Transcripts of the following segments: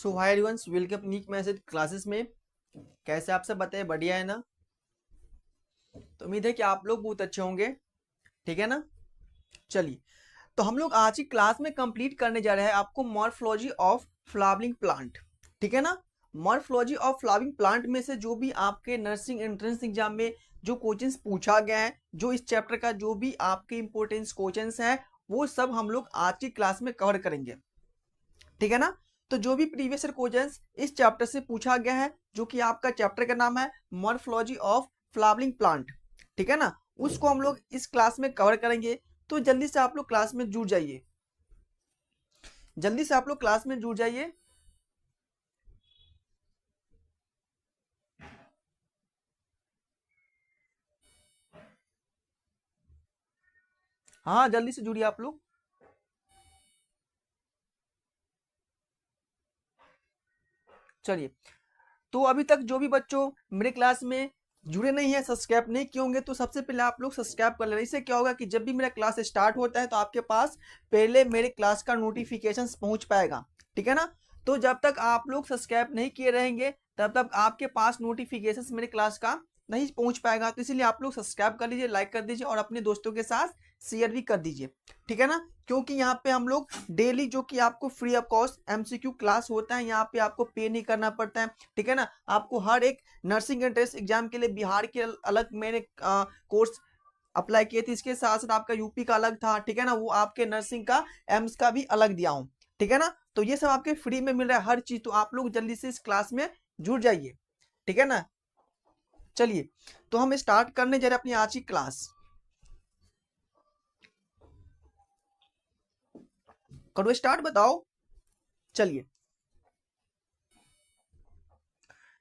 सो hi everyone, welcome नीक message classes में। कैसे आप सब बताएं? बढ़िया है ना? तो उम्मीद है कि आप लोग बहुत अच्छे होंगे। ठीक है ना? चलिए, तो हम लोग आज की क्लास में कंप्लीट करने जा रहे हैं आपको मॉर्फोलॉजी ऑफ फ्लावरिंग प्लांट। ठीक है ना? मॉर्फोलॉजी ऑफ फ्लावरिंग प्लांट में से जो भी आपके नर्सिंग एंट्रेंस एग्जाम में जो क्वेश्चंस पूछा गया है, जो इस चैप्टर का जो भी आपके इंपॉर्टेंस क्वेश्चंस हैं, वो सब हम लोग आज की क्लास में कवर करेंगे। ठीक है ना? तो जो भी प्रीवियस ईयर क्वेश्चंस इस चैप्टर से पूछा गया है, जो कि आपका चैप्टर का नाम है मॉर्फोलॉजी ऑफ फ्लावरिंग प्लांट, ठीक है ना, उसको हम लोग इस क्लास में कवर करेंगे। तो जल्दी से आप लोग क्लास में जुड़ जाइए, जल्दी से आप लोग क्लास में जुड़ जाइए। हाँ, जल्दी से जुड़िए आप लोग। चलिए, तो अभी तक जो भी बच्चों मेरे क्लास में जुड़े नहीं है, सब्सक्राइब नहीं किए होंगे, तो सबसे पहले आप लोग सब्सक्राइब कर लेना। इससे क्या होगा कि जब भी मेरा क्लास स्टार्ट होता है तो आपके पास पहले मेरे क्लास का नोटिफिकेशन पहुंच पाएगा। ठीक है ना? तो जब तक आप लोग सब्सक्राइब नहीं किए रहेंगे तब तक आपके पास नोटिफिकेशन मेरे क्लास का नहीं पहुंच पाएगा। तो इसीलिए आप लोग सब्सक्राइब कर लीजिए, लाइक कर दीजिए और अपने दोस्तों के साथ शेयर भी कर दीजिए। ठीक है ना? क्योंकि यहाँ पे हम लोग डेली जो कि आपको free of cost MCQ class होता है, यहाँ पे आपको पे नहीं करना पड़ता है। ठीक है ना? आपको हर एक नर्सिंग एंट्रेंस एग्जाम के लिए बिहार के अलग मैंने कोर्स अप्लाई किए थे, इसके साथ साथ आपका यूपी का अलग था। ठीक है ना? वो आपके नर्सिंग का एम्स का भी अलग दिया हूँ। ठीक है ना? तो ये सब आपके फ्री में मिल रहा है हर चीज, तो आप लोग जल्दी से इस क्लास में जुड़ जाइए। ठीक है ना? चलिए, तो हम स्टार्ट करने जा रहे हैं अपनी आज की क्लास। करो स्टार्ट, बताओ। चलिए,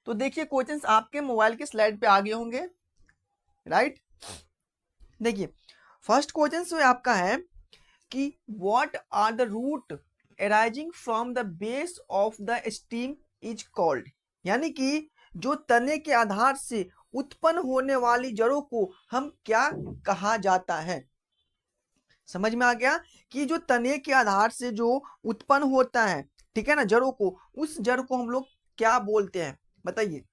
तो देखिए क्वेश्चंस आपके मोबाइल के स्लाइड पे आ गए होंगे, राइट? देखिए, फर्स्ट क्वेश्चन जो आपका है कि what are the root arising from the base of the stem is called, यानी कि जो तने के आधार से उत्पन्न होने वाली जड़ों को हम क्या कहा जाता है। समझ में आ गया कि जो तने के आधार से जो उत्पन्न होता है, ठीक है ना, जड़ों को, उस जड़ को हम लोग क्या बोलते हैं, बताइए।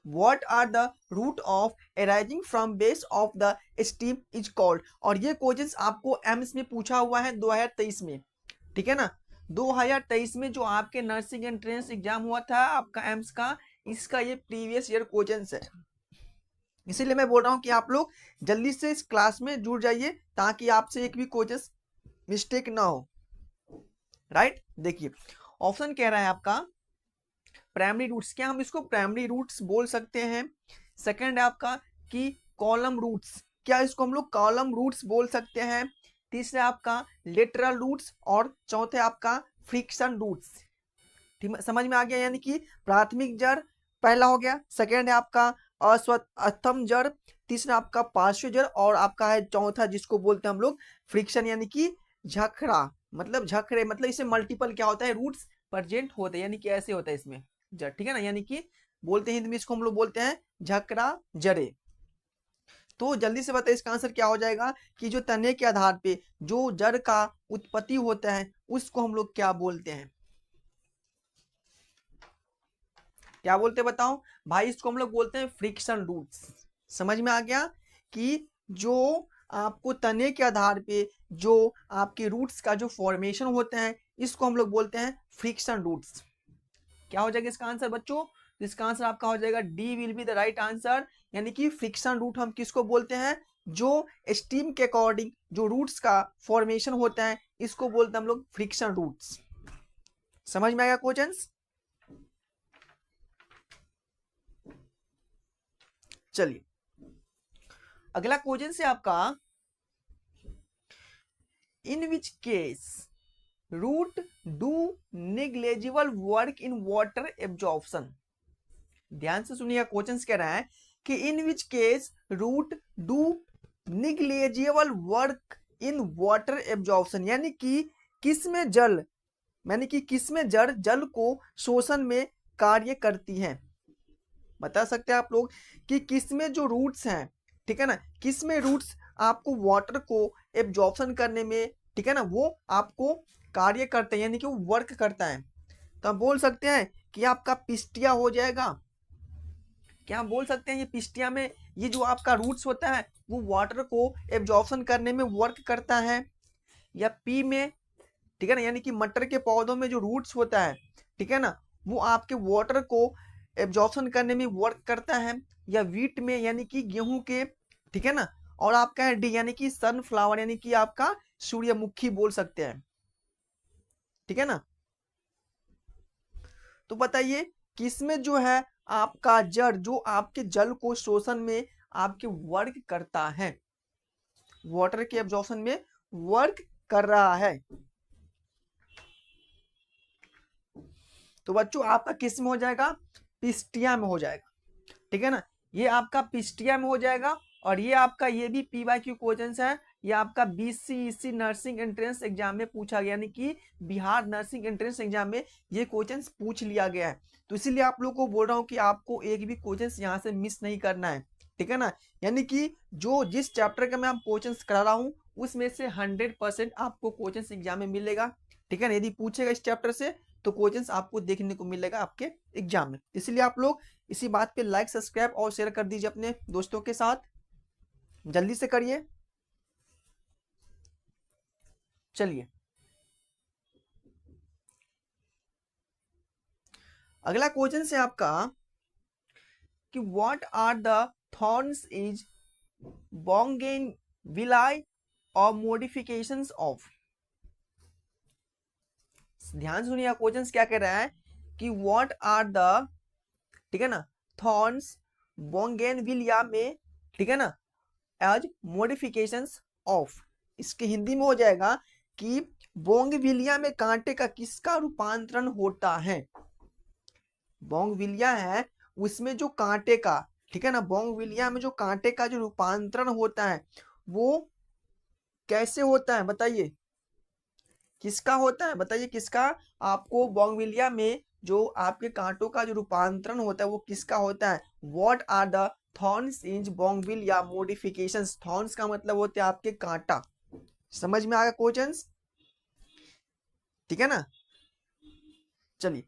What are the root of arising from base of the stem is called। और ये क्वेश्चंस आपको एम्स में पूछा हुआ है 2023 में। ठीक है ना? 2023 में जो आपके नर्सिंग एंट्रेंस एग्जाम हुआ था आपका एम्स का, इसका ये प्रीवियस ईयर क्वेश्चंस है। इसीलिए मैं बोल रहा हूँ कि आप लोग जल्दी से इस क्लास में जुड़ जाइए ताकि आपसे एक भी क्वेश्चन मिस्टेक ना हो। राइट? देखिए, ऑप्शन कह रहा है आपका प्राइमरी रूट्स, क्या हम इसको प्राइमरी रूट्स बोल सकते हैं। सेकंड है आपका कि कॉलम रूट्स, क्या इसको हम लोग कॉलम रूट्स बोल सकते हैं। तीसरा आपका लेटरल रूट्स और चौथे आपका फ्रिक्शन रूट्स। ठीक, समझ में आ गया? यानी कि प्राथमिक जड़ पहला हो गया, सेकंड है आपका अश्वत्थम जड़, तीसरा आपका पार्श्व जड़ और आपका है चौथा जिसको बोलते हैं हम लोग फ्रिक्शन, यानी कि झखरा, मतलब झखरे, मतलब इसे मल्टीपल क्या होता है, रूट्स प्रेजेंट होते हैं, यानी कि ऐसे होता है इसमें जड़। ठीक है ना? यानी कि बोलते हैं हिंदी में इसको हम लोग बोलते हैं झकरा जड़े। तो जल्दी से बताइए इसका आंसर क्या हो जाएगा कि जो तने के आधार पे जो जड़ का उत्पत्ति होता है उसको हम लोग क्या बोलते हैं, क्या बोलते हैं बताओ भाई। इसको हम लोग बोलते हैं फ्रिक्शन रूट्स। समझ में आ गया कि जो आपको तने के आधार पे जो आपके रूट्स का जो फॉर्मेशन होता है इसको हम लोग बोलते हैं फ्रिक्शन रूट्स। क्या हो जाएगा इसका आंसर बच्चों? इसका आंसर आपका हो जाएगा D will be the right answer. यानी कि फ्रिक्शन रूट हम किसको बोलते हैं, जो स्टीम के अकॉर्डिंग जो रूट्स का फॉर्मेशन होता है इसको बोलते हैं हम लोग फ्रिक्शन रूट्स। समझ में आएगा क्वेश्चन? चलिए, अगला क्वेश्चन से आपका in which case root do negligible work in water absorption. ध्यान से सुनिएगा, क्वेश्चन कह रहा है कि in which case root do negligible work in water absorption, यानी कि किसमें जल, यानी कि किसमें जड़ जल को शोषण में कार्य करती है। बता सकते हैं आप लोग कि किसमें जो रूट्स हैं, ठीक है ना, किसमें रूट्स आपको वाटर को एब्जॉर्प्शन करने में, ठीक है ना, वो आपको कार्य करते हैं, यानी कि वो वर्क करता है। तो हम बोल सकते हैं कि आपका पिस्टिया हो जाएगा। क्या हम बोल सकते हैं ये पिस्टिया में ये जो आपका रूट्स होता है वो वाटर को एब्जॉर्प्शन करने में वर्क करता है। या पी में, ठीक है ना, यानी कि मटर के पौधों में जो रूट्स होता है, ठीक है ना, वो आपके वाटर को एब्जॉर्प्शन करने में वर्क करता है। या वीट में, यानी कि गेहूं के, ठीक है ना। और आपका है डी, यानी कि सनफ्लावर, यानी कि आपका सूर्यमुखी बोल सकते हैं, ठीक है ना। तो बताइए किसमें जो है आपका जड़ जो आपके जल को शोषण में आपके वर्क करता है, वाटर के एब्जॉर्प्शन में वर्क कर रहा है। तो बच्चों आपका किस में हो जाएगा, पिस्टिया में हो जाएगा, ठीक है ना। ये आपका पिस्टिया में हो जाएगा। और ये आपका ये भी PYQ क्वेश्चन है। ये आपका BCEC नर्सिंग एंट्रेंस एग्जाम में पूछा गया, यानी कि बिहार नर्सिंग एंट्रेंस एग्जाम में ये क्वेश्चन पूछ लिया गया है। तो इसीलिए आप लोग को बोल रहा हूँ कि आपको एक भी क्वेश्चन यहाँ से मिस नहीं करना है, ठीक है ना। यानी कि जो जिस चैप्टर का मैं आप क्वेश्चन करा रहा हूँ उसमें से 100% आपको क्वेश्चन एग्जाम में मिलेगा, ठीक है ना। यदि पूछेगा इस चैप्टर से तो क्वेश्चंस आपको देखने को मिलेगा आपके एग्जाम में। इसलिए आप लोग इसी बात पे लाइक, सब्सक्राइब और शेयर कर दीजिए अपने दोस्तों के साथ, जल्दी से करिए। चलिए अगला क्वेश्चन है आपका कि what are the thorns is bougainvillea और मॉडिफिकेशंस ऑफ। ध्यान सुनिए क्वेश्चन क्या कह रहा है कि व्हाट आर द, ठीक है ना, थॉर्न्स बोगनविलिया में, ठीक है ना, एज मॉडिफिकेशंस ऑफ। इसके हिंदी में हो जाएगा कि बोगनविलिया में कांटे का किसका रूपांतरण होता है। बोगनविलिया है उसमें जो कांटे का, ठीक है ना, बोगनविलिया में जो कांटे का जो रूपांतरण होता है वो कैसे होता है बताइए, किसका होता है बताइए, किसका। आपको बोगनविलिया में जो आपके कांटों का जो रूपांतरण होता है वो किसका होता है। What are the thorns in bougainvillea modifications. Thorns का मतलब होते हैं आपके कांटा। समझ में आ गया क्वेश्चंस, ठीक है ना। चलिए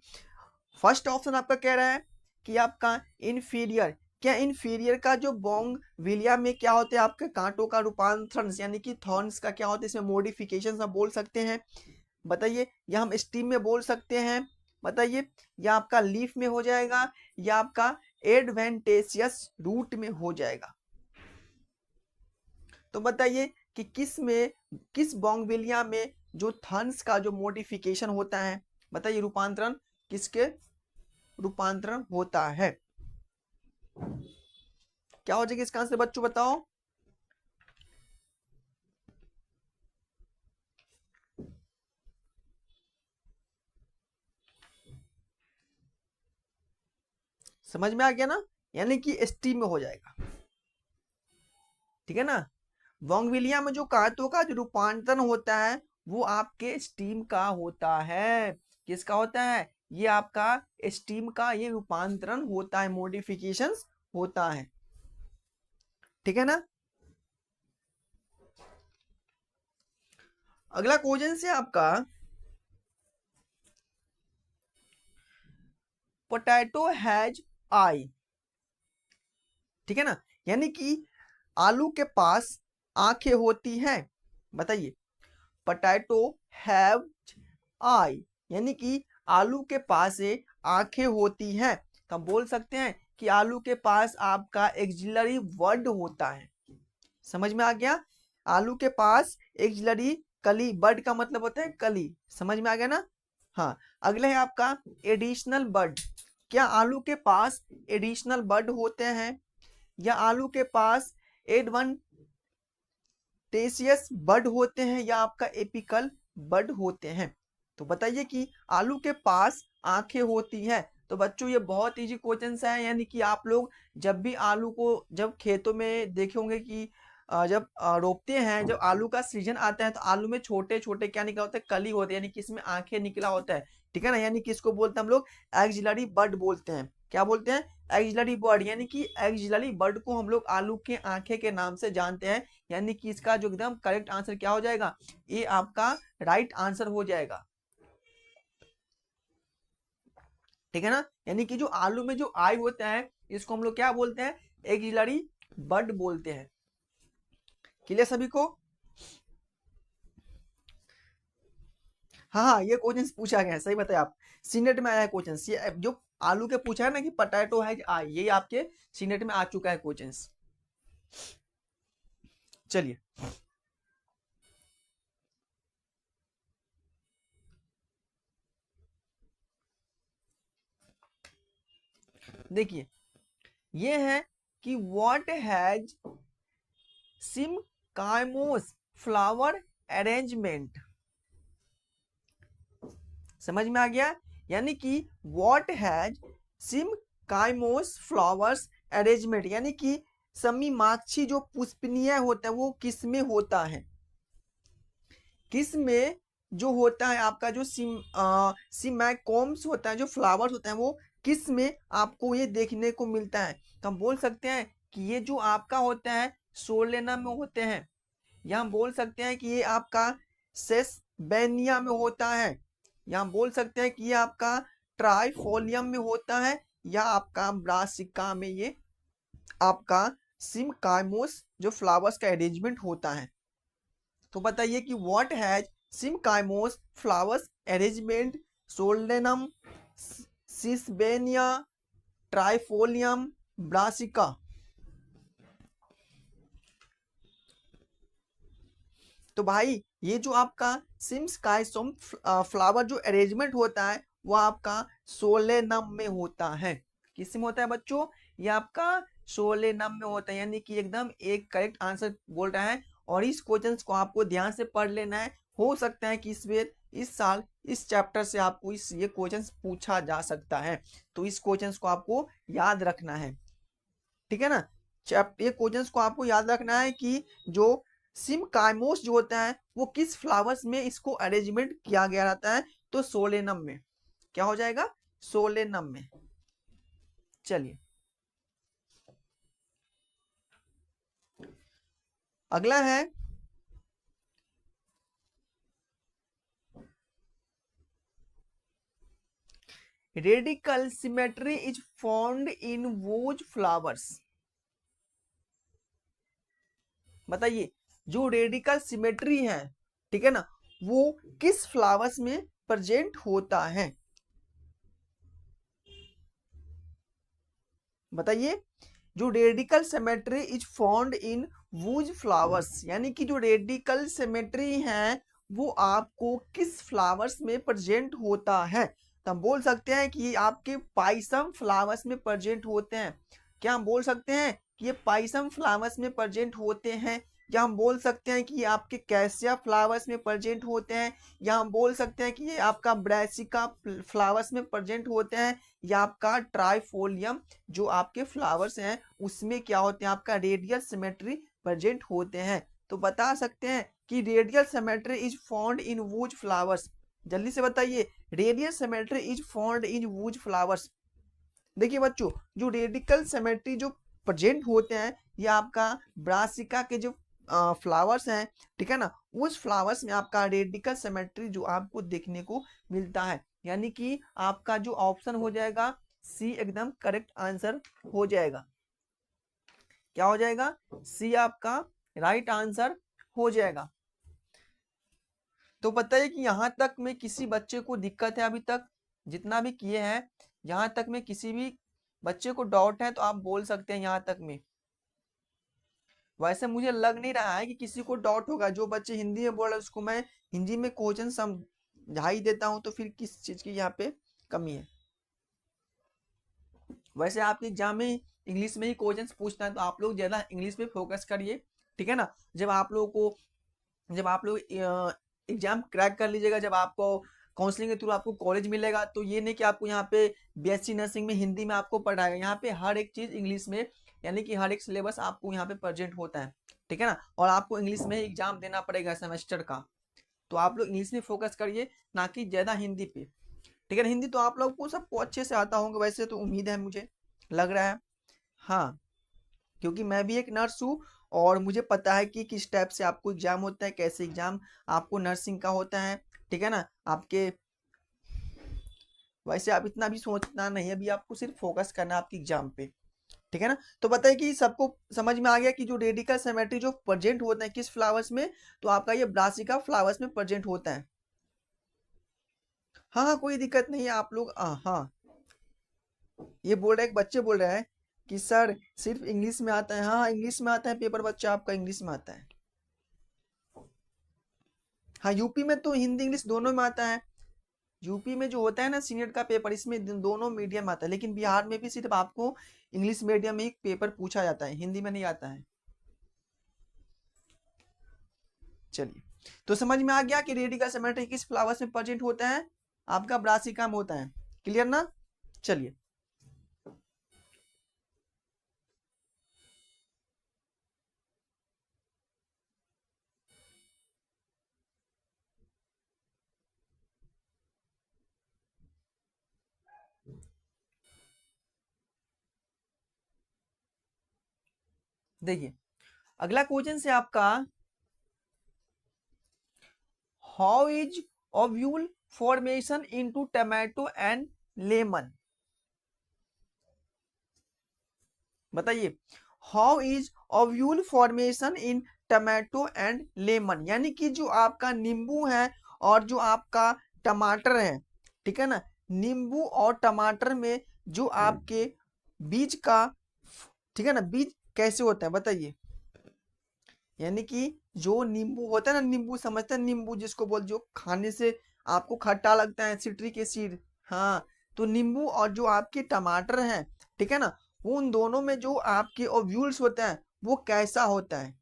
फर्स्ट ऑप्शन आपका कह रहा है कि आपका इन्फीरियर। क्या इन्फीरियर का जो बोगनविलिया में क्या होते हैं आपके कांटों का रूपांतरण, यानी कि थॉर्न्स का क्या होता है इसमें मॉडिफिकेशन आप बोल सकते हैं। बताइए या हम स्टीम में बोल सकते हैं, बताइए या आपका लीफ में हो जाएगा या आपका एडवेंटेशियस रूट में हो जाएगा। तो बताइए कि किस बोगनविलिया में जो थॉर्न्स का जो मॉडिफिकेशन होता है, बताइए रूपांतरण किसके रूपांतरण होता है। क्या हो जाएगा इसका आंसर बच्चों बताओ। समझ में आ गया ना, यानी कि स्टीम में हो जाएगा, ठीक है ना। बोगनविलिया में जो कांटों का जो रूपांतरण होता है वो आपके स्टीम का होता है। किसका होता है, ये आपका स्टीम का ये रूपांतरण होता है, मॉडिफिकेशंस होता है, ठीक है ना। अगला क्वेश्चन से आपका पोटैटो हैज आई, ठीक है ना, यानी कि आलू के पास आंखें होती हैं। बताइए पोटैटो हैव आई, यानी कि आलू के पास आंखें होती हैं। तो हम बोल सकते हैं कि आलू के पास आपका एक्सिलरी वर्ड होता है। समझ में आ गया, आलू के पास एक्सिलरी कली, बर्ड का मतलब होता है कली। समझ में आ गया ना। हाँ अगला है आपका एडिशनल बर्ड। क्या आलू के पास एडिशनल बर्ड होते हैं या आलू के पास एडवांटेशियस बर्ड होते हैं या आपका एपिकल बर्ड होते हैं। तो बताइए कि आलू के पास आंखें होती हैं। तो बच्चों ये बहुत इजी क्वेश्चन है, यानी कि आप लोग जब भी आलू को जब खेतों में देखे होंगे कि जब रोपते हैं, जब आलू का सीजन आता है तो आलू में छोटे छोटे क्या निकला होता है, कली होती है, यानी कि इसमें आंखें निकला होता है, ठीक है ना। यानी कि इसको बोलते हैं हम लोग एक्सिलरी बर्ड बोलते हैं। क्या बोलते हैं, एक्सिलरी बर्ड, यानी कि एक्सिलरी बर्ड को हम लोग आलू के आंखें के नाम से जानते हैं। यानी कि इसका जो एकदम करेक्ट आंसर क्या हो जाएगा, ये आपका राइट आंसर हो जाएगा। ठीक है ना। यानी कि जो आलू में जो आई होता है इसको हम लोग क्या बोलते हैं, एक्सिलरी बड बोलते हैं। क्लियर सभी को। हाँ हाँ, ये क्वेश्चन पूछा गया है, सही बताया आप। सीनेट में आया है क्वेश्चन, ये जो आलू के पूछा है ना कि पटैटो है आई, ये आपके सीनेट में आ चुका है क्वेश्चन। चलिए देखिए, ये है कि व्हाट हैज सिमकाइमोस फ्लावर अरेंजमेंट। समझ में आ गया। यानी कि what has cymose flowers arrangement, यानी कि समीमाक्षी जो पुष्पनीय होता है वो किस में होता है, किस में जो होता है आपका जो सिमैकोम्स होता है, जो फ्लावर्स होता है वो किस में आपको ये देखने को मिलता है। तो हम बोल सकते हैं कि ये जो आपका होता है सोलेनम में होते हैं, या हम बोल सकते हैं कि ये आपका सेसबेनिया में होता है, या हम बोल सकते हैं कि ये आपका ट्राइफोलियम में होता है, या आपका ब्रासिका में ये आपका सिमकाइमोस जो फ्लावर्स का अरेंजमेंट होता है। तो बताइए कि what has cymose flowers arrangement, Solanum, Sesbania, Trifolium, Brassica. तो भाई ये जो आपका सिमकाइसोम फ्लावर जो अरेंजमेंट होता है वो आपका सोलेनम में होता है। किस में होता है बच्चों, ये आपका सोलेनम में होता है। यानी कि एकदम एक करेक्ट आंसर बोल रहा है। और इस क्वेश्चन को आपको ध्यान से पढ़ लेना है, हो सकता है कि इस साल इस चैप्टर से आपको ये क्वेश्चन पूछा जा सकता है। तो इस क्वेश्चन को आपको याद रखना है, ठीक है ना। ये क्वेश्चंस को आपको याद रखना है कि जो सिमकाइमोस जो होता है वो किस फ्लावर्स में इसको अरेंजमेंट किया गया रहता है, तो सोलेनम में। क्या हो जाएगा, सोलेनम में। चलिए अगला है, radical symmetry is found in whose flowers. बताइए जो रेडिकल सिमेट्री है, ठीक है ना, वो किस फ्लावर्स में प्रेजेंट होता है। बताइए जो radical symmetry is found in whose flowers, यानी कि जो रेडिकल सिमेट्री है वो आपको किस फ्लावर्स में प्रेजेंट होता है। तो हम बोल सकते हैं कि ये आपके पाइसम फ्लावर्स में प्रेजेंट होते हैं। क्या हम बोल सकते हैं कि ये पाइसम फ्लावर्स में प्रेजेंट होते हैं, या हम बोल सकते हैं कि ये आपके कैसिया फ्लावर्स में प्रेजेंट होते हैं, या हम बोल सकते हैं कि ये आपका ब्रासिका फ्लावर्स में प्रेजेंट होते हैं, या आपका ट्राइफोलियम जो आपके फ्लावर्स हैं उसमें क्या होते हैं, आपका रेडियल सिमेट्री प्रेजेंट होते हैं। तो बता सकते हैं कि radial symmetry is found in whose flowers. जल्दी से बताइए, radial symmetry is found in whose flowers. देखिए बच्चों, जो रेडिकल सिमेट्री जो प्रेजेंट होते हैं ये आपका ब्रासिका के जो फ्लावर्स हैं, ठीक है ना, उस फ्लावर्स में आपका रेडिकल सिमेट्री जो आपको देखने को मिलता है। यानी कि आपका जो ऑप्शन हो जाएगा सी एकदम करेक्ट आंसर हो जाएगा। क्या हो जाएगा, सी आपका राइट आंसर हो जाएगा। तो बताइए कि यहां तक में किसी बच्चे को दिक्कत है अभी तक, जितना भी किए हैं यहां तक में किसी भी बच्चे को डाउट है तो आप बोल सकते हैं यहां तक में। वैसे मुझे लग नहीं रहा है कि किसी को डाउट होगा। जो बच्चे हिंदी में बोल रहे हैं उसको मैं हिंदी में क्वेश्चन समझा ही देता हूं, तो फिर किस चीज की यहाँ पे कमी है। वैसे आपके एग्जाम में इंग्लिश में ही क्वेश्चन पूछना है तो आप लोग ज्यादा इंग्लिश पे फोकस करिए, ठीक है ना। जब आप लोग एग्जाम क्रैक कर लीजिएगा, जब आपको काउंसलिंग के थ्रू आपको कॉलेज मिलेगा, तो ये नहीं कि आपको यहाँ पे बीएससी नर्सिंग में हिंदी में आपको पढ़ाएगा। यहाँ पे हर एक चीज इंग्लिश में, यानी कि हर एक सिलेबस आपको यहाँ पे प्रेजेंट होता है, ठीक है ना। और आपको इंग्लिश में ही एग्जाम देना पड़ेगा सेमेस्टर का। तो आप लोग इंग्लिश में फोकस करिए, ना कि ज्यादा हिंदी पे, ठीक है ना। हिंदी तो आप लोग को सबको अच्छे से आता होगा वैसे, तो उम्मीद है मुझे लग रहा है। हाँ, क्योंकि मैं भी एक नर्स हूँ और मुझे पता है कि किस टाइप से आपको एग्जाम होता है, कैसे एग्जाम आपको नर्सिंग का होता है, ठीक है ना। आपके वैसे आप इतना भी सोचना नहीं है, अभी आपको सिर्फ फोकस करना है आपकी एग्जाम पे, ठीक है ना। तो बताइए कि सबको समझ में आ गया कि जो रेडिकल सिमेट्री जो प्रेजेंट होता है किस फ्लावर्स में, तो आपका ये ब्रासिका फ्लावर्स में प्रेजेंट होता है। हाँ हाँ, कोई दिक्कत नहीं है आप लोग। हाँ, ये बोल रहे हैं, एक बच्चे बोल रहे हैं कि सर सिर्फ इंग्लिश में आता है। हाँ हाँ, इंग्लिश में आता है, पेपर बच्चा आपका इंग्लिश में आता है। हाँ, यूपी में तो हिंदी इंग्लिश दोनों में आता है। यूपी में जो होता है ना सीनेट का पेपर, इसमें दोनों मीडियम आता है, लेकिन बिहार में भी सिर्फ आपको इंग्लिश मीडियम में ही पेपर पूछा जाता है, हिंदी में नहीं आता है। चलिए, तो समझ में आ गया कि रेडिकल सिमेट्री किस फ्लावर्स में प्रेजेंट होता है, आपका ब्रासिका में होता है। क्लियर ना। चलिए, देखिए अगला क्वेश्चन से आपका, how is ovule formation into tomato and lemon. बताइए, how is ovule formation in tomato and lemon, यानी कि जो आपका नींबू है और जो आपका टमाटर है, ठीक है ना, नींबू और टमाटर में जो आपके बीज का, ठीक है ना, बीज कैसे होता है बताइए। यानी कि जो नींबू होता है ना, नींबू समझते हैं, नींबू जिसको बोल, जो खाने से आपको खट्टा लगता है, सिट्रिक एसिड। हाँ, तो नींबू और जो आपके टमाटर हैं, ठीक है ना, उन दोनों में जो आपके ओव्यूल्स होते हैं वो कैसा होता है,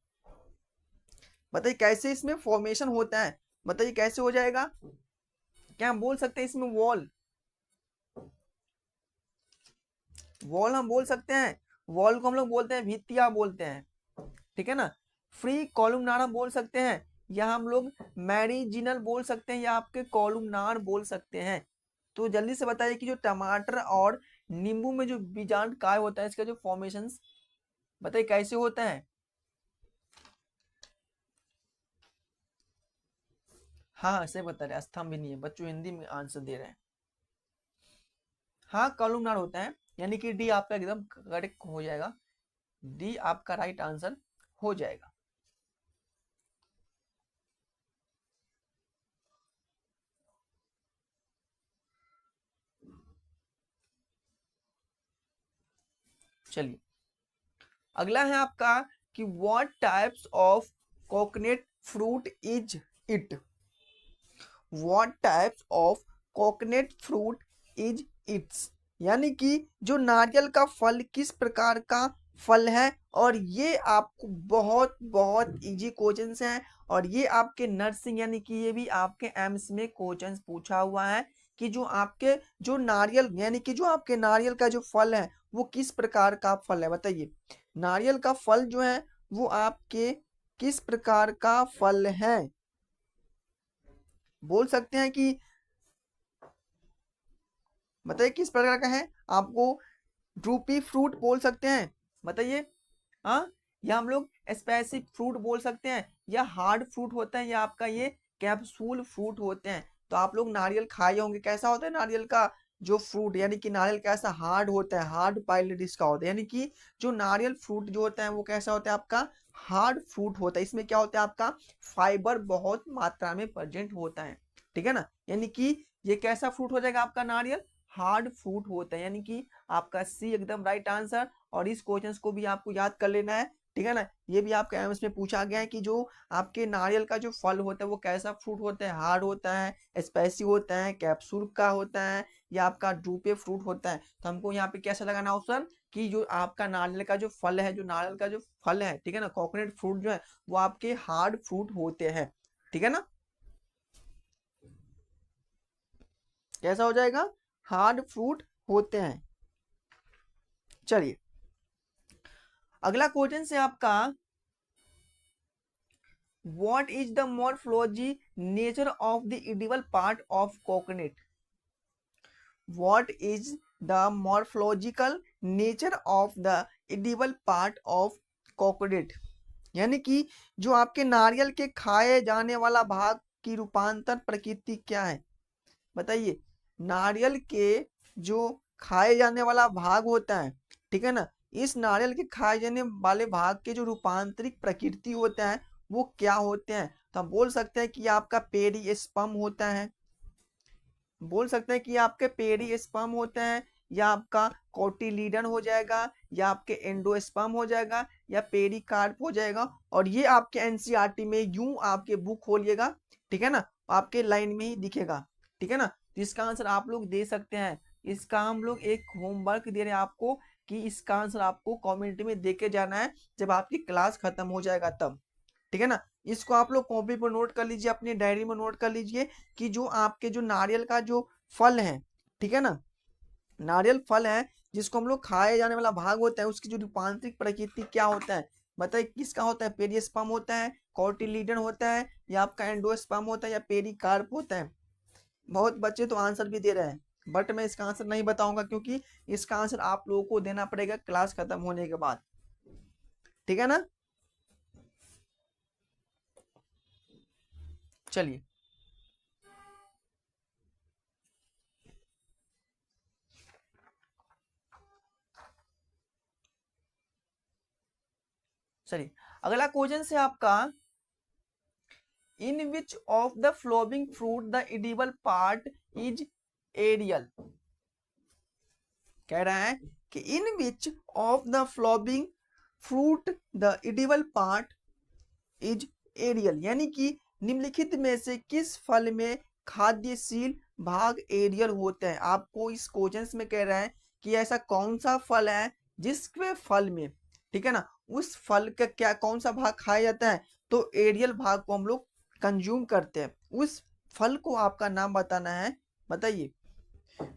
बताइए कैसे इसमें फॉर्मेशन होता है, बताइए कैसे हो जाएगा। क्या हम बोल सकते हैं इसमें वॉल, वॉल हम बोल सकते हैं, वॉल को हम लोग बोलते हैं भित्तिया बोलते हैं, ठीक है ना। फ्री कॉलमनार हम बोल सकते हैं, या हम लोग मैरिजिनल बोल सकते हैं, या आपके कॉलमनार बोल सकते हैं। तो जल्दी से बताइए कि जो टमाटर और नींबू में जो बीजांड काय होता है, इसका जो फॉर्मेशन बताइए कैसे होता है। हाँ, ऐसे बता रहे, स्तंभ भी नहीं है, बच्चों हिंदी में आंसर दे रहे हैं। हाँ, कॉलमनार होता है, यानी कि डी आपका एकदम करेक्ट हो जाएगा, डी आपका राइट आंसर हो जाएगा। चलिए, अगला है आपका कि what types of coconut fruit is it, what types of coconut fruit is it's, यानी कि जो नारियल का फल किस प्रकार का फल है। और ये आपको बहुत बहुत इजी क्वेश्चंस हैं, और ये आपके नर्सिंग यानी कि ये भी आपके एम्स में क्वेश्चंस पूछा हुआ है कि जो आपके जो नारियल यानी कि जो आपके नारियल का जो फल है वो किस प्रकार का फल है, बताइए नारियल का फल जो है वो आपके किस प्रकार का फल है। बोल सकते हैं कि बताइए किस प्रकार का है, आपको ड्रूपी फ्रूट बोल सकते हैं, बताइए। हाँ, या हम लोग स्पेसिफिक फ्रूट बोल सकते हैं, या हार्ड फ्रूट होता है, या आपका ये कैप्सूल फ्रूट होते हैं। तो आप लोग नारियल खाए होंगे, कैसा होता है नारियल का जो फ्रूट, यानी कि नारियल कैसा हार्ड होता है, हार्ड पाइल्ड इसका होता है, यानी कि जो नारियल फ्रूट जो होता है वो कैसा होता है आपका हार्ड फ्रूट होता है। इसमें क्या होता है आपका फाइबर बहुत मात्रा में प्रेजेंट होता है, ठीक है ना। यानी कि ये कैसा फ्रूट हो जाएगा आपका नारियल हार्ड फ्रूट होता है, यानी कि आपका सी एकदम राइट आंसर। और इस क्वेश्चन को भी आपको याद कर लेना है, ठीक है ना। ये भी आपके एमएस में पूछा गया है कि जो आपके नारियल का जो फल होता है वो कैसा फ्रूट होता है, हार्ड होता है, स्पाइसी होता है, कैप्सूल का होता है, या आपका ड्रूपे फ्रूट होता है। तो हमको यहाँ पे कैसा लगाना ऑप्शन कि जो आपका नारियल का जो फल है, जो नारियल का जो फल है, ठीक है ना, कोकोनट फ्रूट जो है वो आपके हार्ड फ्रूट होते हैं, ठीक है ना। कैसा हो जाएगा, हार्ड फ्रूट होते हैं। चलिए, अगला क्वेश्चन से आपका, what is the morphology nature of the edible part of coconut, what is the morphological nature of the edible part of coconut, यानी कि जो आपके नारियल के खाए जाने वाला भाग की रूपांतर प्रकृति क्या है, बताइए। नारियल के जो खाए जाने वाला भाग होता है, ठीक है ना, इस नारियल के खाए जाने वाले भाग के जो रूपांतरिक प्रकृति होते हैं वो क्या होते हैं? तो हम बोल सकते हैं कि आपका पेरिस्पर्म होता है, बोल सकते हैं कि आपके पेरिस्पर्म होते हैं, या आपका कोटिलीडन हो जाएगा, या आपके एंडोस्पर्म हो जाएगा, या पेरिकार्प हो जाएगा। और ये आपके एनसीईआरटी में यूं आपके बुक खोलिएगा, ठीक है ना, आपके लाइन में ही दिखेगा, ठीक है ना। तो इसका आंसर आप लोग दे सकते हैं। इसका हम लोग एक होमवर्क दे रहे हैं आपको कि इसका आंसर आपको कमेंट में दे के जाना है जब आपकी क्लास खत्म हो जाएगा तब, ठीक है ना। इसको आप लोग कॉपी पर नोट कर लीजिए, अपनी डायरी में नोट कर लीजिए कि जो आपके जो नारियल का जो फल है, ठीक है ना, नारियल फल है जिसको हम लोग खाए जाने वाला भाग होता है, उसकी जो रूपांतरिक प्रकृति क्या होता है बताइए, किसका होता है? पेरिस्पर्म होता है, कोटिलीडन होता है, या आपका एंडोस्पर्म होता है, या पेरिकार्प होता है। बहुत बच्चे तो आंसर भी दे रहे हैं, बट मैं इसका आंसर नहीं बताऊंगा क्योंकि इसका आंसर आप लोगों को देना पड़ेगा क्लास खत्म होने के बाद, ठीक है ना। चलिए, चलिए अगला क्वेश्चन से आपका, in which of the following fruit the edible part is aerial. कह रहा है कि in which of the following fruit the edible part is aerial, यानी कि निम्नलिखित में से किस फल में खाद्यशील भाग एरियल होते हैं। आपको इस क्वेश्चन में कह रहा है कि ऐसा कौन सा फल है जिसके फल में, ठीक है ना, उस फल का क्या कौन सा भाग खाया जाता है, तो एरियल भाग को हम लोग कंज्यूम करते हैं। उस फल को आपका नाम बताना है, बताइए।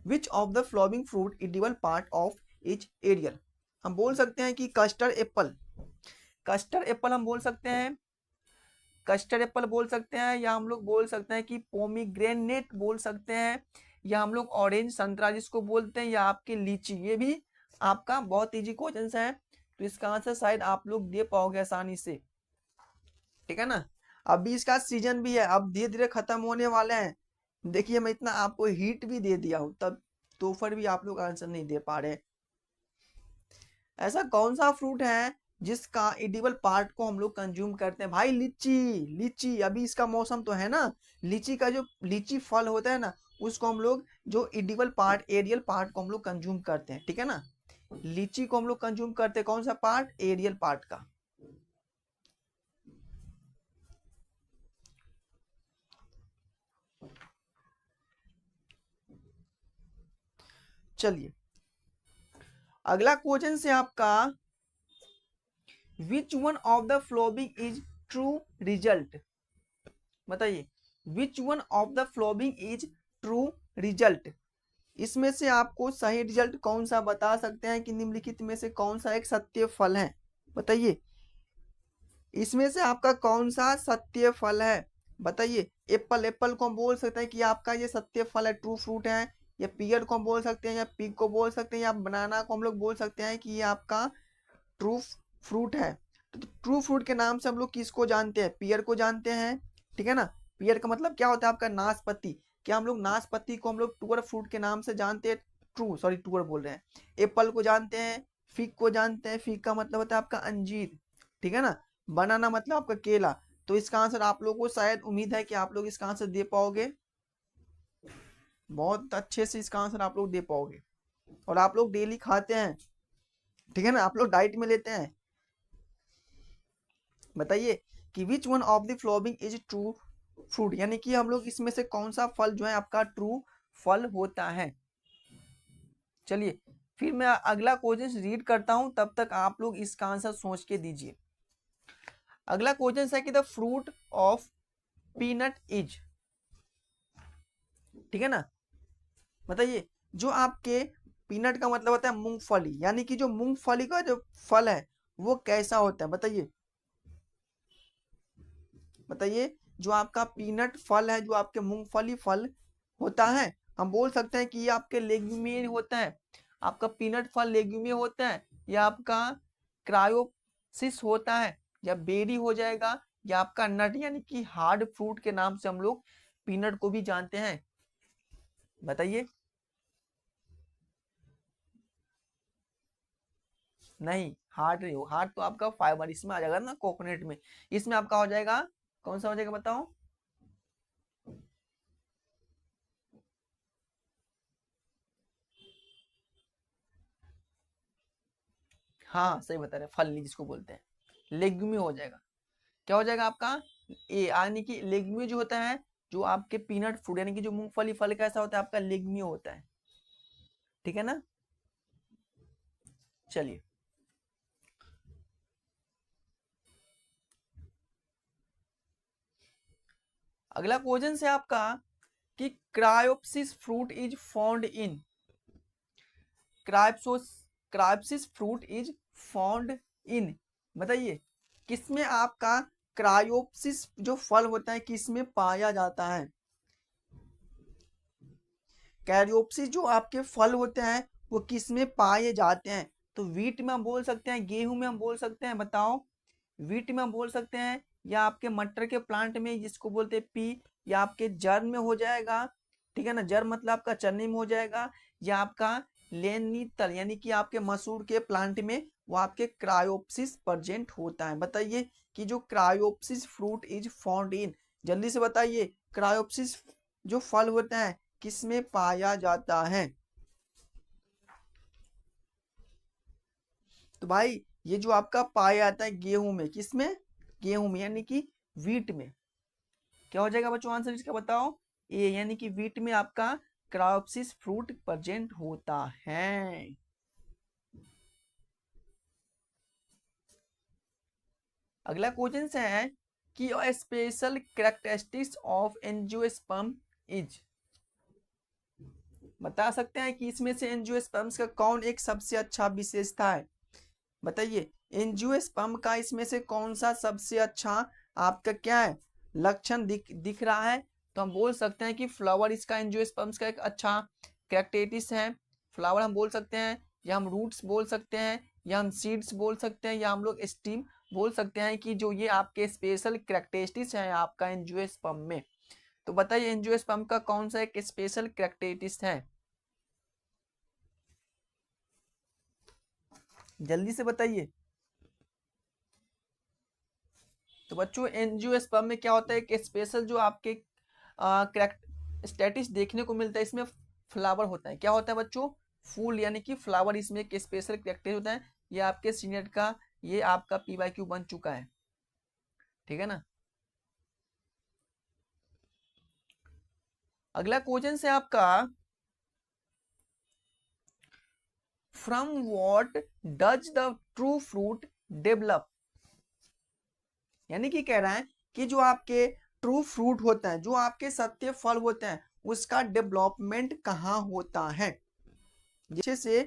Which of the following fruit edible part of each aerial. हम बोल सकते हैं कि कस्टर्ड एप्पल, कस्टर्ड एप्पल हम बोल सकते हैं, कस्टर्ड एप्पल बोल सकते हैं, या हम लोग बोल सकते हैं कि पोमीग्रेनेट बोल सकते हैं, या हम लोग ऑरेंज संतरा जिसको बोलते हैं, या आपकी लीची। ये भी आपका बहुत इजी क्वेश्चन है, तो इसका आंसर शायद आप लोग दे पाओगे आसानी से, ठीक है ना। अभी इसका सीजन भी है, अब धीरे धीरे खत्म होने वाले हैं। देखिए मैं इतना आपको हिट भी दे दिया हूं, तब तो फिर भी आप लोग आंसर नहीं दे पा रहे। ऐसा कौन सा फ्रूट है जिसका एडिबल पार्ट को हम लोग कंज्यूम करते हैं? भाई लीची, लीची अभी इसका मौसम तो है ना, लीची का जो लीची फल होता है ना, उसको हम लोग जो एडिबल पार्ट एरियल पार्ट को हम लोग कंज्यूम करते हैं, ठीक है ना। लीची को हम लोग कंज्यूम करते हैं, कौन सा पार्ट? एरियल पार्ट का। चलिए अगला क्वेश्चन से आपका, which one of the following is true result. बताइए, which one of the following is true result. इसमें से आपको सही रिजल्ट कौन सा बता सकते हैं कि निम्नलिखित में से कौन सा एक सत्य फल है? बताइए, इसमें से आपका कौन सा सत्य फल है? बताइए। एप्पल, एप्पल को हम बोल सकते हैं कि आपका ये सत्य फल है, ट्रू फ्रूट है, या पियर को हम बोल सकते हैं, या पिग को बोल सकते हैं, या बनाना को हम लोग बोल सकते हैं कि ये आपका ट्रू फ्रूट है। तो ट्रू फ्रूट के नाम से हम लोग किसको जानते हैं? पियर को जानते हैं, ठीक है ना। पियर का मतलब क्या होता है आपका? नाशपाती। क्या हम लोग नाशपाती को हम लोग टूअर फ्रूट के नाम से जानते हैं? टूअर बोल रहे हैं। एप्पल को जानते हैं, फिग को जानते हैं, फिग का मतलब होता है आपका अंजीर, ठीक है ना। बनाना मतलब आपका केला। तो इसका आंसर आप लोगों को शायद उम्मीद है कि आप लोग इसका आंसर दे पाओगे, बहुत अच्छे से इसका आंसर आप लोग दे पाओगे, और आप लोग डेली खाते हैं, ठीक है ना, आप लोग डाइट में लेते हैं। बताइए कि विच one of the following is true fruit, यानी कि हम लोग इसमें से कौन सा फल जो है आपका ट्रू फल होता है। चलिए फिर मैं अगला क्वेश्चन रीड करता हूं, तब तक आप लोग इसका आंसर सोच के दीजिए। अगला क्वेश्चन है कि the fruit of peanut is, ठीक है ना। बताइए, जो आपके पीनट का मतलब होता है मूंगफली, यानी कि जो मूंगफली का जो फल है वो कैसा होता है? बताइए, बताइए। जो आपका पीनट फल है, जो आपके मूंगफली फल होता है, हम बोल सकते हैं कि ये आपके लेग्यूमिन होता है, आपका पीनट फल लेग्यूमिन होता है, या आपका क्रायोसिस होता है, या बेरी हो जाएगा, या आपका नट यानी कि हार्ड फ्रूट के नाम से हम लोग पीनट को भी जानते हैं। बताइए। नहीं, हार्ट नहीं हो, हार्ट तो आपका फाइबर इसमें आ जाएगा ना, कोकोनट में। इसमें आपका हो जाएगा, कौन सा हो जाएगा बताओ? हाँ सही बता रहे, फली जिसको बोलते हैं, लेग्यूमी हो जाएगा। क्या हो जाएगा आपका? ए, यानी कि लेग्यूमी जो होता है, जो आपके पीनट फ्रूट यानी कि जो मूंगफली फल कैसा होता है आपका, लेग्यूमी होता है। ठीक है ना? चलिए, अगला क्वेश्चन है आपका कि caryopsis fruit is found in, caryopsis caryopsis fruit is found in, बताइए किसमें आपका क्रायोप्सिस जो फल होता है किसमें पाया जाता है? कैरियोप्सिस जो आपके फल होते हैं वो किसमें पाए जाते हैं? तो वीट में हम बोल सकते हैं, गेहूं में हम बोल सकते हैं, बताओ। वीट में हम बोल सकते हैं, या आपके मटर के प्लांट में जिसको बोलते हैं पी, या आपके जर में हो जाएगा, ठीक है ना, जर मतलब आपका चने में हो जाएगा, या आपका लेनितल यानी कि आपके मसूर के प्लांट में वो आपके क्रायोप्सिस प्रेजेंट होता है। बताइए कि जो क्रायोप्सिस फ्रूट इज फाउंड इन, जल्दी से बताइए, क्रायोप्सिस जो फल होता है किसमें पाया जाता है? तो भाई ये जो आपका पाया जाता है गेहूं में, किसमें? गेहूं में यानी कि वीट में। क्या हो जाएगा बच्चों आंसर इसका बताओ? ए, यानी कि वीट में आपका क्रायोप्सिस फ्रूट प्रेजेंट होता है। अगला क्वेश्चन है कि special characteristics of angiosperm is, बता सकते हैं कि इसमें से एंजियोस्पर्म्स का कौन एक सबसे अच्छा विशेषता है? बताइए, एंजियोस्पर्म का इसमें से कौन सा सबसे अच्छा आपका क्या है, लक्षण दिख दिख रहा है? तो हम बोल सकते हैं कि फ्लावर इसका एंजियोस्पर्म्स का एक अच्छा कैरेक्टरिस्टिक्स है। फ्लावर हम बोल सकते हैं, या हम रूट्स बोल सकते हैं, या हम सीड्स बोल सकते हैं, या हम लोग स्टीम बोल सकते हैं कि जो ये आपके स्पेशल कैरेक्टरिस्टिक्स हैं आपका एंजियोस्पर्म में। तो बताइए एंजियोस्पर्म का कौन सा एक स्पेशल कैरेक्टरिस्टिक्स है? जल्दी से बताइए। तो बच्चों एंजियोस्पर्म में क्या होता है, एक स्पेशल जो आपके स्टेटिस देखने को मिलता है, इसमें फ्लावर होता है। क्या होता है बच्चों? फूल, यानी कि फ्लावर इसमें एक स्पेशल कैरेक्टर होता है। ये आपके सीनियर का ये आपका पीवाईक्यू बन चुका है, ठीक है ना? अगला क्वेश्चन है आपका, from what does the true fruit develop, यानी कि कह रहा है कि जो आपके ट्रू फ्रूट होता है, जो आपके सत्य फल होते हैं, उसका डेवलपमेंट कहाँ होता है? जैसे से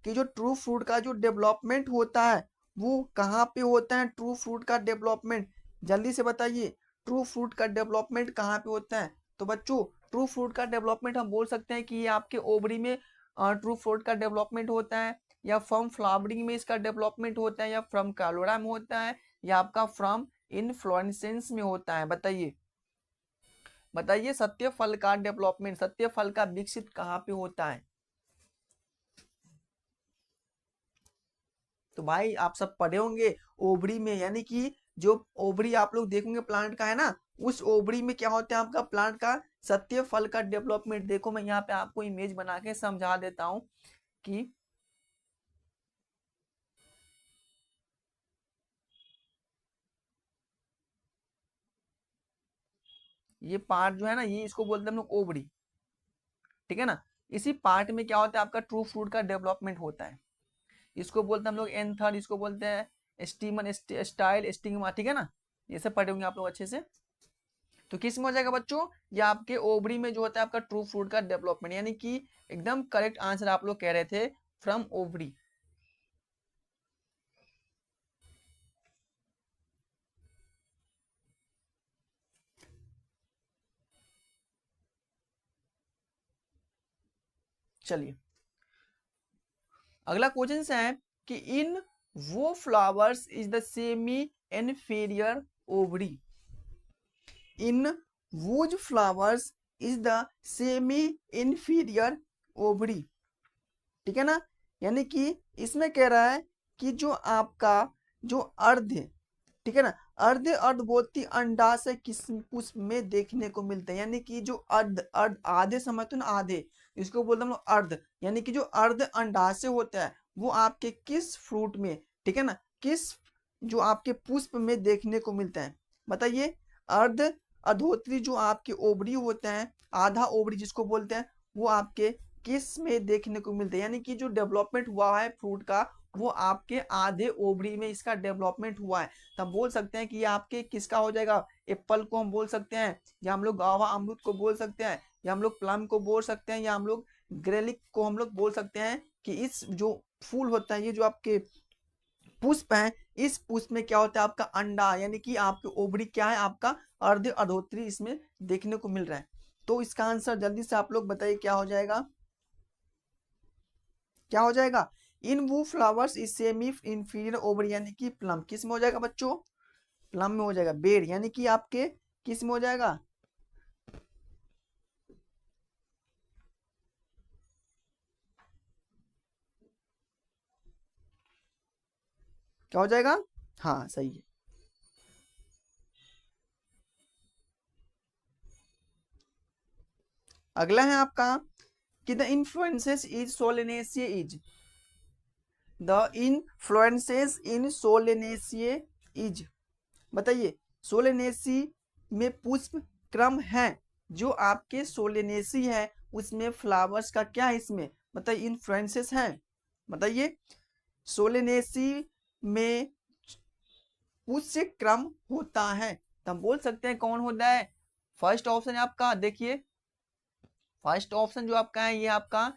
कि जो ट्रू फ्रूट का जो डेवलपमेंट होता है वो कहाँ पे होता है? ट्रू फ्रूट का डेवलपमेंट जल्दी से बताइए, ट्रू फ्रूट का डेवलपमेंट कहाँ पे होता है? तो बच्चों ट्रू फ्रूट का डेवलपमेंट हम बोल सकते हैं कि ये आपके ओवरी में ट्रू फ्रूट का डेवलपमेंट होता है, या फ्रॉम फ्लावरिंग में इसका डेवलपमेंट होता है, या फ्रॉम कैलोरा में होता है, या आपका फ्रॉम इनफ्लोरेसेंस में होता है। बताइए, बताइए सत्य फल का डेवलपमेंट, सत्य फल का विकसित कहाँ पे होता है? तो भाई आप सब पढ़े होंगे ओवरी में, यानी कि जो ओवरी आप लोग देखोगे प्लांट का है ना, उस ओवरी में क्या होता है आपका प्लांट का सत्य फल का डेवलपमेंट। देखो मैं यहाँ पे आपको इमेज बना के समझा देता हूँ कि ये पार्ट जो है ना, ये इसको बोलते हैं हम लोग ओवरी, ठीक है ना? इसी पार्ट में क्या होता है आपका ट्रू फ्रूट का डेवलपमेंट होता है। इसको बोलते हैं हम लोग एंथर, इसको बोलते हैं स्टीमन स्टाइल स्टिग्मा, ठीक है ना? ये सब पढ़े होंगे आप लोग अच्छे से। तो किस में हो जाएगा बच्चों? ये आपके ओवरी में जो होता है आपका ट्रू फ्रूट का डेवलपमेंट, यानी कि एकदम करेक्ट आंसर आप लोग कह रहे थे, फ्रॉम ओवरी। चलिए, अगला क्वेश्चन है कि इन वो flowers is the semi inferior ovary, in whose flowers is the semi inferior ovary. ठीक है ना, यानी कि इसमें कह रहा है कि जो आपका जो अर्ध, ठीक है ना, अर्ध अर्धभोती अंडाशय किस पुष्प में देखने को मिलते हैं, यानी कि जो अर्ध अर्ध आधे समझते हो ना, आधे, इसको बोलते हैं हम लोग अर्ध, यानी कि जो अर्ध अंडाशय होता है वो आपके किस फ्रूट में, ठीक है ना, किस जो आपके पुष्प में देखने को मिलता है, बताइए। अर्ध अधोत्री जो आपके ओवरी होते हैं, आधा ओवरी जिसको बोलते हैं, वो आपके किस में देखने को मिलते हैं, यानी कि जो डेवलपमेंट हुआ है फ्रूट का वो आपके आधे ओवरी में इसका डेवलपमेंट हुआ है। तो हम बोल सकते हैं कि ये आपके किसका हो जाएगा, एप्पल को हम बोल सकते हैं, या हम लोग गावा अमरूद को बोल सकते हैं, या हम लोग प्लम को बोल सकते हैं, या हम लोग ग्रेलिक को हम लोग बोल सकते हैं कि इस जो फूल होता है, ये जो आपके पुष्प है, इस पुष्प में क्या होता है आपका अंडा, यानी कि आपके ओवरी क्या है आपका अर्ध अधोत्री इसमें देखने को मिल रहा है। तो इसका आंसर जल्दी से आप लोग बताइए क्या हो जाएगा, क्या हो जाएगा। इन वो flowers is semi inferior ovary, यानी कि प्लम किस में हो जाएगा बच्चों, प्लम में हो जाएगा। बेर यानी कि आपके किस में हो जाएगा, क्या हो जाएगा, हाँ सही है। अगला है आपका कि the inflorescence is Solanaceae is, the inflorescence in Solanaceae is, बताइए। सोलेनेसी में पुष्प क्रम है, जो आपके सोलेनेसी है उसमें फ्लावर्स का क्या है इसमें, बताइए इन्फ्लुएंसेस है, बताइए। सोलेनेसी में पुष्प क्रम होता है, तो हम बोल सकते हैं कौन होता है, फर्स्ट ऑप्शन है आपका, देखिए फर्स्ट ऑप्शन जो आपका है ये आपका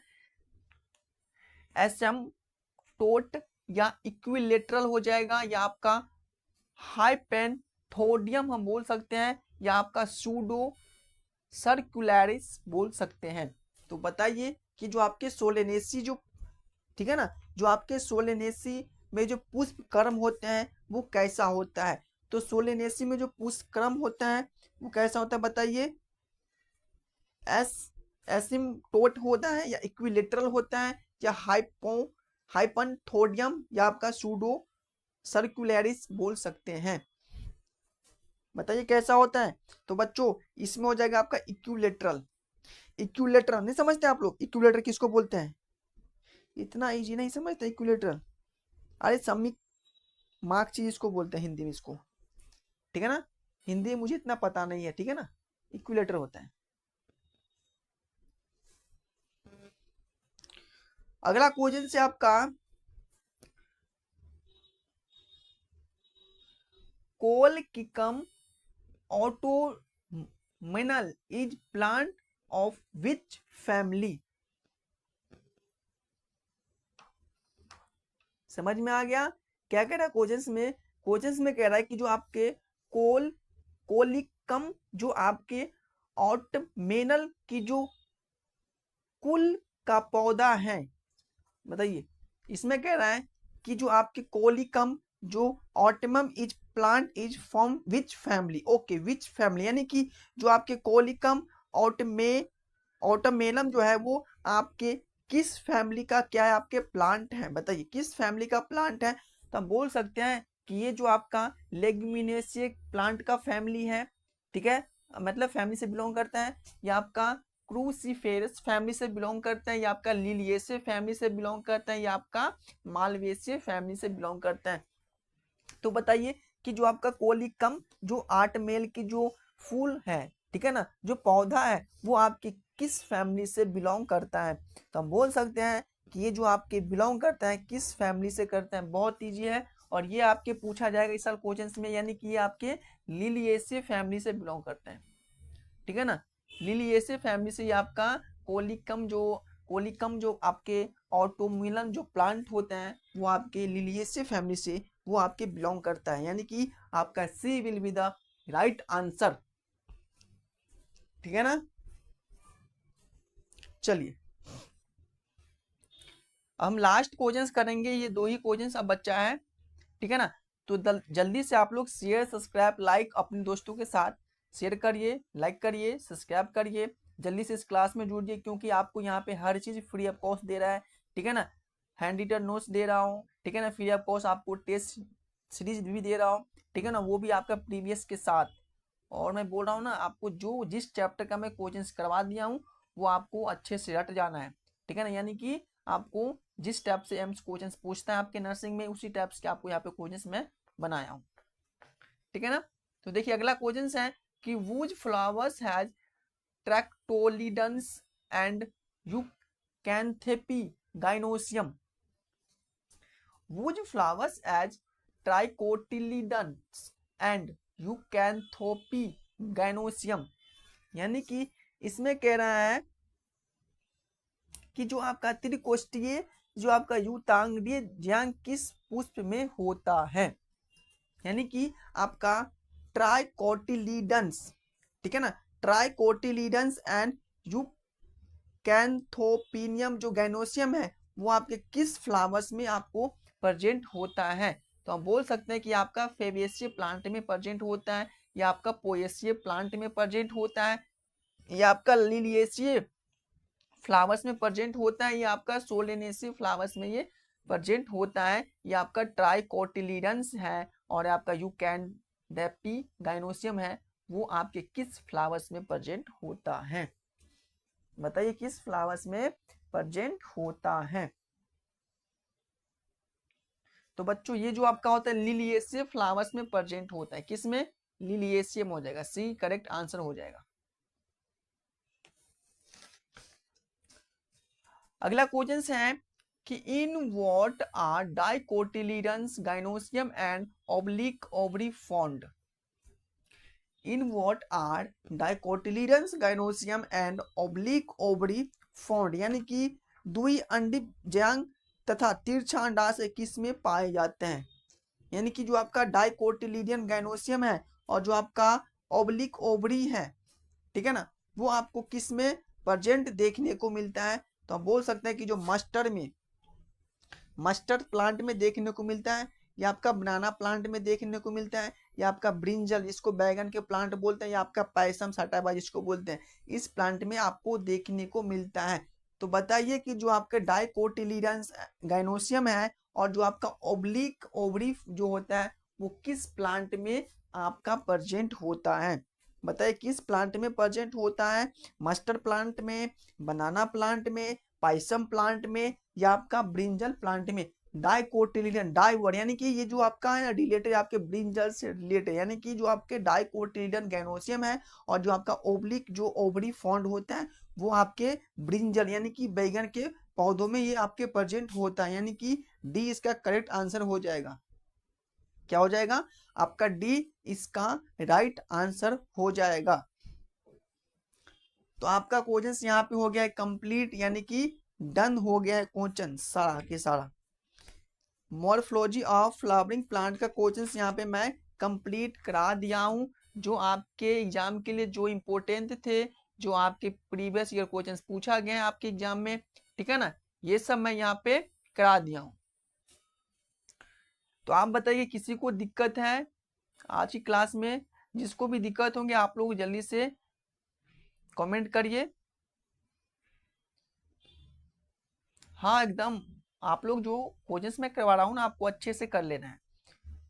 एसिम्प्टोट या इक्विलेटरल हो जाएगा, या आपका हाइपेंथोडियम हम बोल सकते हैं, या आपका सूडो सर्कुलरिस बोल सकते हैं। तो बताइए कि जो आपके सोलेनेसी जो, ठीक है ना, जो आपके सोलेनेसी में जो पुष्प क्रम होते हैं वो कैसा होता है। तो सोलेनेसी में जो पुष्प क्रम होता है वो कैसा होता है, बताइए। एस एसिम्प्टोट होता है, या इक्विलेटरल होता है, या हाइपनथोडियम, या आपका सूडो सर्कुलरिस बोल सकते हैं, बताइए कैसा होता है। तो बच्चों इसमें हो जाएगा आपका इक्विलेटरल। इक्विलेटरल नहीं समझते आप लोग, इक्विलेटर किसको बोलते हैं, इतना इजी नहीं समझते इक्विलेटरल, अरे समी मार्क चीज इसको बोलते हैं हिंदी में इसको, ठीक है ना, हिंदी में मुझे इतना पता नहीं है, ठीक है ना, इक्विलेटर होता है। अगला क्वेश्चन से आपका Colchicum autumnale is plant of which family, समझ में आ गया क्या कह रहा है क्वेश्चन में, क्वेश्चन में कह रहा है कि जो आपके कोलिकम जो आपके ऑटमेनल की जो कुल का पौधा है, बताइए। इसमें कह रहा है कि जो आपके कोलिकम जो autumnale is plant is from which family, okay which family, यानी कि जो आपके कोलिकम ऑटमे ऑटोमेनम जो है वो आपके किस फैमिली का क्या है, आपके प्लांट है, बताइए किस फैमिली का प्लांट है। तो हम बोल सकते हैं कि ये जो आपका लेग्मिनेसिए प्लांट का फैमिली है, ठीक है, मतलब फैमिली से बिलोंग करता है, या आपका क्रूसीफेरस फैमिली से बिलोंग करता है, या आपका लिलिएसिए फैमिली से बिलोंग करता है, या आपका मालवेसिए फैमिली से बिलोंग करता है। तो बताइए कि जो आपका कोलिकम जो 8 मेल की जो फूल है, ठीक है ना, जो पौधा है वो आपकी किस फैमिली से बिलोंग करता है। तो हम बोल सकते हैं कि ये जो आपके बिलोंग करता है किस फैमिली से करता है, बहुत ईजी है, और ये आपके पूछा जाएगा इस साल क्वेश्चन में, यानी कि ये आपके लिलिएसिए फैमिली से बिलोंग करते हैं, ठीक है ना, लिलिएसिए फैमिली से ये आपका कोलिकम जो आपके ऑटोमिलन जो प्लांट होते हैं वो आपके लिलिएसिए फैमिली से वो आपके बिलोंग करता है, यानी कि आपका C will be the right answer, ठीक है ना। चलिए हम लास्ट क्वेश्चंस करेंगे, ये 2 ही क्वेश्चंस अब बच्चा है, ठीक है ना। तो जल्दी से आप लोग शेयर सब्सक्राइब लाइक अपने दोस्तों के साथ शेयर करिए, लाइक करिए, सब्सक्राइब करिए, जल्दी से इस क्लास में जुड़िए, क्योंकि आपको यहाँ पे हर चीज फ्री ऑफ कॉस्ट दे रहा है, ठीक है ना। हैंड रिटन नोट्स दे रहा हूँ, ठीक है ना, फ्री ऑफ कॉस्ट आपको टेस्ट सीरीज भी दे रहा हूँ, ठीक है ना, वो भी आपका प्रीवियस के साथ। और मैं बोल रहा हूँ ना, आपको जो जिस चैप्टर का मैं कोचिंग करवा दिया हूँ वो आपको अच्छे से रट जाना है, ठीक है ना। यानी कि आपको जिस टाइप से एम्स कोचिंग पूछता है आपके नर्सिंग में, उसी टाइप के आपको यहाँ पे कोचिंग मैं बनाया हूँ, ठीक है ना। तो देखिए अगला क्वेश्चन है कि whose flowers has tricotyledons and eucanthopy gynoecium. Whose flowers as tricotyledons and eucanthopy gynoecium. यानी कि इसमें कह रहा है कि जो आपका त्रिकोष्ठीय जो आपका युतांगीय ज्यांग किस पुष्प में होता है। यानी कि आपका ट्राइकोटिलिडन्स, ठीक है ना, ट्राइकोटिलिडन्स एंड यूकैंथोपिनियम जो गैनोसियम है वो आपके किस फ्लावर्स में आपको प्रेजेंट होता है। तो हम बोल सकते हैं कि आपका फेबेसिए प्लांट में प्रेजेंट होता है, या आपका पोएसिए प्लांट में प्रेजेंट होता है, या आपका लिलिएसिए फ्लावर्स में प्रेजेंट होता है, या आपका सोलेनेसिए फ्लावर्स में ये प्रेजेंट होता है, या आपका ट्राइकोटिलिडन्स है, और आपका यूकैंथोपी गाइनोसियम है, वो आपके किस फ्लावर्स में प्रेजेंट होता है। बताइए किस फ्लावर्स में प्रेजेंट होता है। तो बच्चों ये जो आपका होता है लिलिएसिए फ्लावर्स में प्रेजेंट होता है, किस में, लिलिएसियम हो जाएगा, सी करेक्ट आंसर हो जाएगा। अगला क्वेश्चन है कि in what are dicotyledons gynoecium and oblique ovary found. In what are dicotyledons gynoecium and oblique ovary found. यानी कि दुई अंडित ज्यांग तथा तिरछा अंडाशय किस में पाए जाते हैं। यानी कि जो आपका डाइकोटिलिडियन गाइनोसियम है और जो आपका ओब्लिक ओवरी है, ठीक है ना, वो आपको किस में प्रेजेंट देखने को मिलता है। तो हम बोल सकते हैं कि जो मस्टर्ड प्लांट में देखने को मिलता है, या आपका बनाना प्लांट में देखने को मिलता है, या आपका ब्रिंजल जिसको बैगन के प्लांट बोलते हैं, या आपका पैसम सटाबा जिसको बोलते हैं, इस प्लांट में आपको देखने को मिलता है। तो बताइए कि जो आपका डाइकोटिलिडन्स गाइनोसियम है और जो आपका ओब्लिक ओवरी जो होता है वो किस प्लांट में आपका प्रेजेंट होता है। बताइए किस प्लांट में प्रेजेंट होता है, मस्टर्ड प्लांट में, बनाना प्लांट में, पाइसम प्लांट में, या आपका ब्रिंजल प्लांट में। डाइकोटिलिडन डाइवर्ड यानी कि ये जो आपका है रिलेटेड आपके ब्रिंजल से रिलेटेड, यानी कि जो आपके डाइकोटिलिडन गैनोसियम है और जो आपका ओब्लिक जो ओवरी फाउंड होता है वो आपके ब्रिंजल यानी कि बैगन के पौधों में ये आपके प्रेजेंट होता है। यानी कि डी इसका करेक्ट आंसर हो जाएगा। क्या हो जाएगा आपका डी इसका राइट आंसर हो जाएगा। तो आपका क्वेश्चन यहाँ पे हो गया है कंप्लीट, यानी कि डन हो गया है क्वेश्चन सारा के सारा। मॉर्फोलॉजी ऑफ फ्लावरिंग प्लांट का क्वेश्चन यहाँ पे मैं कंप्लीट करा दिया हूँ। जो आपके एग्जाम के लिए जो इम्पोर्टेंट थे, जो आपके प्रीवियस ईयर क्वेश्चन पूछा गया है आपके एग्जाम में, ठीक है ना, ये सब मैं यहाँ पे करा दिया हूँ। तो आप बताइए किसी को दिक्कत है आज की क्लास में। जिसको भी दिक्कत होंगे आप लोग जल्दी से कमेंट करिए। हाँ एकदम, आप लोग जो क्वेश्चंस मैं करवा रहा हूँ ना आपको अच्छे से कर लेना है,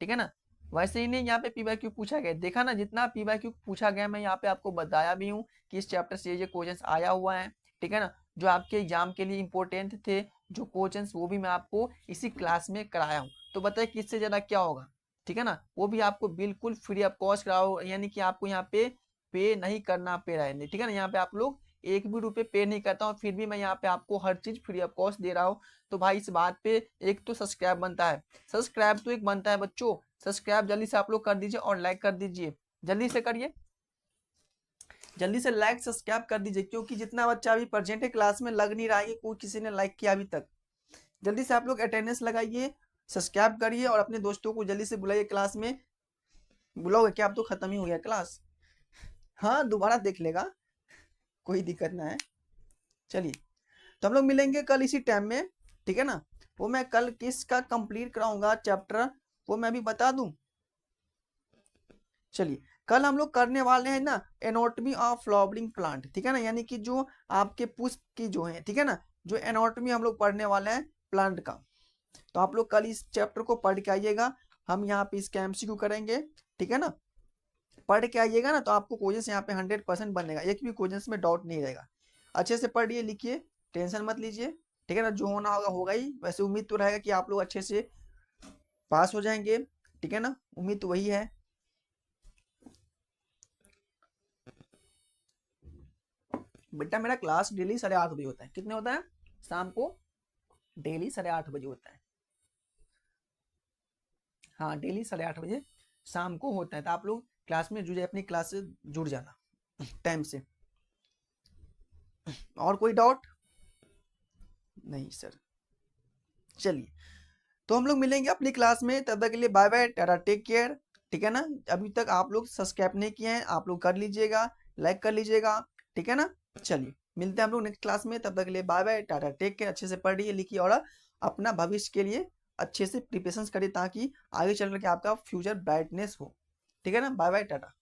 ठीक है ना। वैसे ही नहीं यहाँ पे पीवाईक्यू पूछा गया, देखा ना जितना पीवाईक्यू पूछा गया मैं यहाँ पे आपको बताया भी हूँ कि इस चैप्टर से ये क्वेश्चंस आया हुआ है, ठीक है ना। जो आपके एग्जाम के लिए इंपॉर्टेंट थे जो क्वेश्चंस वो भी मैं आपको इसी क्लास में कराया हूँ। तो बताइए किससे ज्यादा क्या होगा, ठीक है ना, वो भी आपको बिल्कुल फ्री ऑफ कॉस्ट कराओ, यानी कि आपको यहाँ पे नहीं करना पे रहा है, ठीक है ना। यहाँ पे आप लोग एक भी रुपये पे नहीं करता हूँ, फिर भी मैं यहाँ पे आपको हर चीज फ्री ऑफ कॉस्ट दे रहा हूँ। तो भाई इस बात पे एक तो सब्सक्राइब बनता है, सब्सक्राइब तो एक बनता है बच्चों, सब्सक्राइब जल्दी से आप लोग कर दीजिए और लाइक कर दीजिए, जल्दी से करिए, जल्दी से लाइक सब्सक्राइब कर दीजिए, क्योंकि जितना बच्चा अभी प्रेजेंट है क्लास में लग नहीं रहा है कोई किसी ने लाइक किया अभी तक। जल्दी से आप लोग अटेंडेंस लगाइए, सब्सक्राइब करिए और अपने दोस्तों को जल्दी से बुलाइए क्लास में। बुलाओगे क्या, अब तो खत्म ही हो गया क्लास। हाँ दोबारा देख लेगा, कोई दिक्कत ना है। चलिए तो हम लोग मिलेंगे कल इसी टाइम में, ठीक है ना। वो मैं कल किसका कंप्लीट कराऊंगा चैप्टर वो मैं भी बता दूं। चलिए कल हम लोग करने वाले हैं ना एनाटॉमी ऑफ फ्लावरिंग प्लांट, ठीक है ना, यानी कि जो आपके पुष्प की जो है, ठीक है ना, जो एनाटॉमी हम लोग पढ़ने वाले हैं प्लांट का। तो आप लोग कल इस चैप्टर को पढ़ के आइएगा, हम यहाँ पे इसका एमसीक्यू करेंगे, ठीक है ना। पढ़ के आइएगा ना तो आपको क्वेश्चन यहाँ पे 100% बनेगा, एक भी क्वेश्चन में डाउट नहीं रहेगा। अच्छे से पढ़िए लिखिए, टेंशन मत लीजिए, ठीक है ना, जो होना होगा होगा ही। वैसे उम्मीद तो रहेगा कि आप लोग अच्छे से पास हो जाएंगे, ठीक है ना, उम्मीद तो वही है। बेटा मेरा क्लास डेली 8:30 बजे होता है। कितने होता है? शाम को डेली 8:30 बजे होता है। हाँ डेली 8:30 बजे शाम को होता है। तो आप लोग क्लास में जुड़े, अपनी क्लास से जुड़ जाना टाइम से। और कोई डाउट? नहीं सर। चलिए, तो हम लोग मिलेंगे अपनी क्लास में, तब तक के लिए bye bye, tata, take care, ठीक है ना। अभी तक आप लोग सब्सक्राइब नहीं किए हैं, आप लोग कर लीजिएगा, लाइक कर लीजिएगा, ठीक है ना। चलिए मिलते हैं हम लोग नेक्स्ट क्लास में, तब तक के लिए bye bye, tata, take care. अच्छे से पढ़िए लिखिए और अपना भविष्य के लिए अच्छे से प्रिपरेशन करिए, ताकि आगे चल करके आपका फ्यूचर ब्राइटनेस हो, ठीक है ना। Bye bye, Tata.